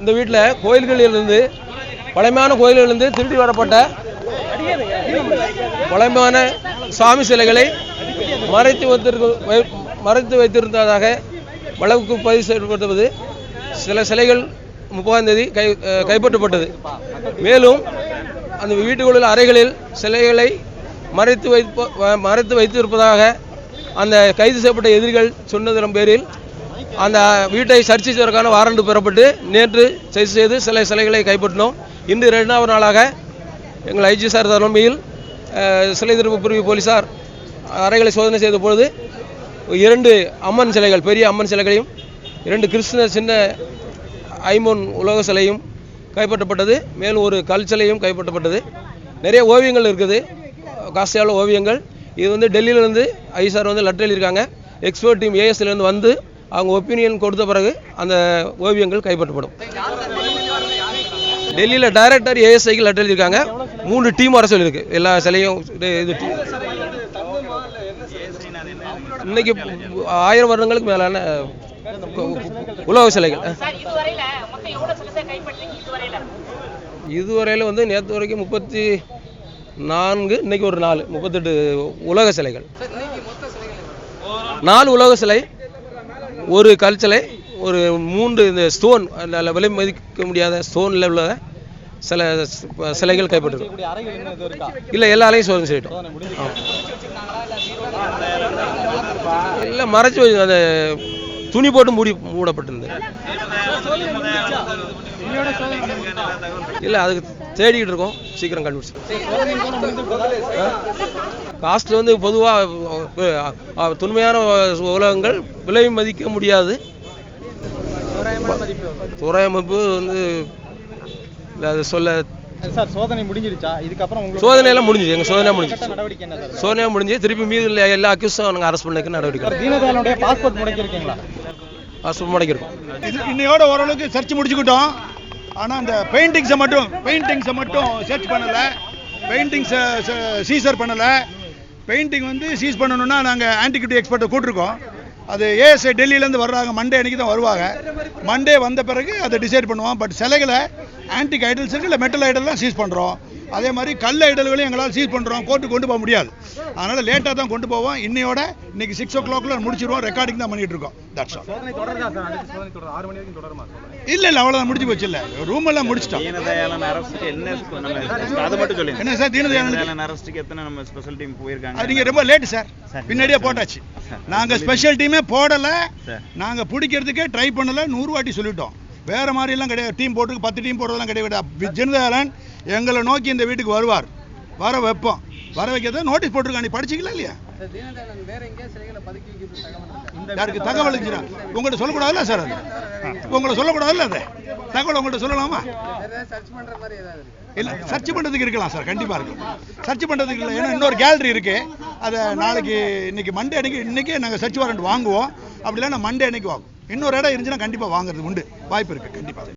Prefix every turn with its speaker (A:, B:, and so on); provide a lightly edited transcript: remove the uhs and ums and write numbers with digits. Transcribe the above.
A: இந்த வீட்டில் கோயில்களிலிருந்து பழமையான கோயில்களிலிருந்து திருடி வரப்பட்ட பழமையான சாமி சிலைகளை மறைத்து வைத்திருந்ததாக வழக்கு பதிவு செய்யப்பட்டது. சில சிலைகள் 30ஆம் தேதி கைப்பற்றப்பட்டது. மேலும் அந்த வீட்டுகளில் அறைகளில் சிலைகளை மறைத்து வைத்திருப்பதாக அந்த கைது செய்யப்பட்ட எதிரிகள் சொன்னதன் பேரில் அந்த வீட்டை சர்ச் செய்வதற்கான வாரண்ட் பெறப்பட்டு நேற்று சர்ச் செய்து சில சிலைகளை கைப்பற்றினோம். இன்று 2வது நாளாக எங்கள் ஐஜி சார் தலைமையில் சிலை திருப்பு பிரிவு போலீசார் அறைகளை சோதனை செய்த பொழுது 2 அம்மன் சிலைகள், பெரிய அம்மன் சிலைகளையும் 2 கிருஷ்ண சின்ன ஐம்பொன் உலோக சிலையும் கைப்பற்றப்பட்டது. மேலும் ஒரு கல் சிலையும் கைப்பற்றப்பட்டது. நிறைய ஓவியங்கள் இருக்குது, காஸ்டியான ஓவியங்கள். இது டெல்லியிலேருந்து ஐசார் லெட்டர் எழுதியிருக்காங்க. எக்ஸ்பர்ட் டீம் ஏஎஸ்லேருந்து வந்து அவங்க ஒப்பீனியன் கொடுத்த பிறகு அந்த ஓவியங்கள் கைப்பற்றப்படும். டெல்லியில் டைரக்டர் ஏஎஸ்ஐக்கு லெட்டர் எழுதியிருக்காங்க. 3 டீம் வர சொல்லியிருக்கு. எல்லா சிலையும் இது இன்னைக்கு 1000 வருடங்களுக்கு மேலான உலோக சிலைகள். இதுவரையில் நேற்று வரைக்கும் 34, இன்னைக்கு ஒரு 4, 38 உலோக சிலைகள். 4 உலோக சிலை, ஒரு கல் சிலை, ஒரு 3 இந்த ஸ்டோன் விலை மதிக்க முடியாத ஸ்டோனில் உள்ள சில சிலைகள் கைப்பற்றிருக்கும். இல்லை, எல்லா அலையும் சோதனை செய்யட்டும். இல்லை, மறைச்சு அந்த துணி போட்டு மூடப்பட்டிருந்தது. இல்லை, அதுக்கு தேடிக்கிட்டு இருக்கோம், சீக்கிரம் கண்டுபிடிச்சு. காஸ்ட் பொதுவாக துண்மையான உலகங்கள் விலை மதிக்க முடியாது. துறையமைப்பு அது சொல்ல
B: சார் சோதனை முடிஞ்சிருச்சா? இதுக்கப்புறம்
A: சோதனை எல்லாம் முடிஞ்சிச்சு. எங்க சோதனை முடிஞ்சு திருப்பி மீது எல்லா அக்யூஸும் நாங்கள் அரெஸ்ட் பண்ணதுக்கு நடவடிக்கை.
B: தீனதயாளனுடைய பாஸ்போர்ட் முடக்கிருக்கீங்களா?
A: பாஸ்போர்ட் முடக்கிருக்கோம்.
C: இன்னையோட ஓரளவுக்கு சர்ச் முடிச்சுக்கிட்டோம். ஆனால் அந்த பெயிண்டிங்ஸை மட்டும் சர்ச் பண்ணலை, பெயிண்டிங்ஸை சீசர் பண்ணலை. பெயிண்டிங் சீஸ் பண்ணணும்னா நாங்கள் ஆன்டிக்விட்டி எக்ஸ்பர்ட்டை கூட்டிருக்கோம். அது ஏஎஸ்ஐ டெல்லியிலேருந்து வர்றாங்க. மண்டே அன்றைக்கி தான் வருவாங்க. மண்டே வந்த பிறகு அதை டிசைட் பண்ணுவோம். பட் சிலைகளை ஆன்டிக் ஐடல்ஸ் இருக்குது, இல்லை மெட்டல் ஐடல்லாம் சீஸ் பண்ணுறோம். அதே மாதிரி கல் ஐடல்களையும் எங்களால் சீஸ் பண்ணுறோம். கோர்ட்டுக்கு கொண்டு போக முடியாது, அதனால் லேட்டாக தான் கொண்டு போவோம். இன்னைக்கு 6 o'clock முடிச்சிருவோம். ரெக்கார்டிங் தான் பண்ணிட்டு இருக்கோம். That's all. இல்லை, அவ்வளோதான், முடிஞ்சு போச்சு. இல்லை, ரூம் எல்லாம் முடிச்சிட்டோம். என்ன சார் தீனதயாளன் அரெஸ்ட்டுக்கு எத்தனை நம்ம ஸ்பெஷல் டீம் போயிருக்காங்க? நீங்கள் ரொம்ப லேட்டு சார், பின்னாடியே போட்டாச்சு. நாங்கள் ஸ்பெஷல் டீமே போடலை, நாங்கள் பிடிக்கிறதுக்கே ட்ரை பண்ணலை. 100 வாட்டி சொல்லிட்டோம். வேறு மாதிரிலாம் கிடையாது. டீம் போட்டு 10 டீம் போடுறதெல்லாம் கிடையாது. தீனதயாளன் எங்களை நோக்கி இந்த வீட்டுக்கு வருவார், வர வைப்போம். வர வைக்கிறத நோட்டீஸ் போட்டிருக்காங்க. நீ படிச்சிக்கலாம் இல்லையா? யாருக்கு தகவல் இருந்துச்சுன்னா உங்கள்கிட்ட சொல்லக்கூடாதுல்ல சார்? அது உங்களை சொல்லக்கூடாதுல்ல? அதை தகவல் உங்கள்கிட்ட சொல்லலாமா? இல்லை, சர்ச் பண்ணுறதுக்கு இருக்கலாம் சார், கண்டிப்பாக இருக்கும். சர்ச் பண்ணுறதுக்கு இல்லை, ஏன்னா இன்னொரு கேலரி இருக்குது. அதை நாளைக்கு இன்னைக்கு மண்டே அன்னைக்கு இன்றைக்கே நாங்கள் சர்ச் வாரண்ட் வாங்குவோம். அப்படி இல்லைன்னா மண்டே அன்னைக்கு வாங்குவோம். இன்னொரு இடம் இருந்துச்சுன்னா கண்டிப்பாக வாங்குறது உண்டு, வாய்ப்பு இருக்குது கண்டிப்பாக.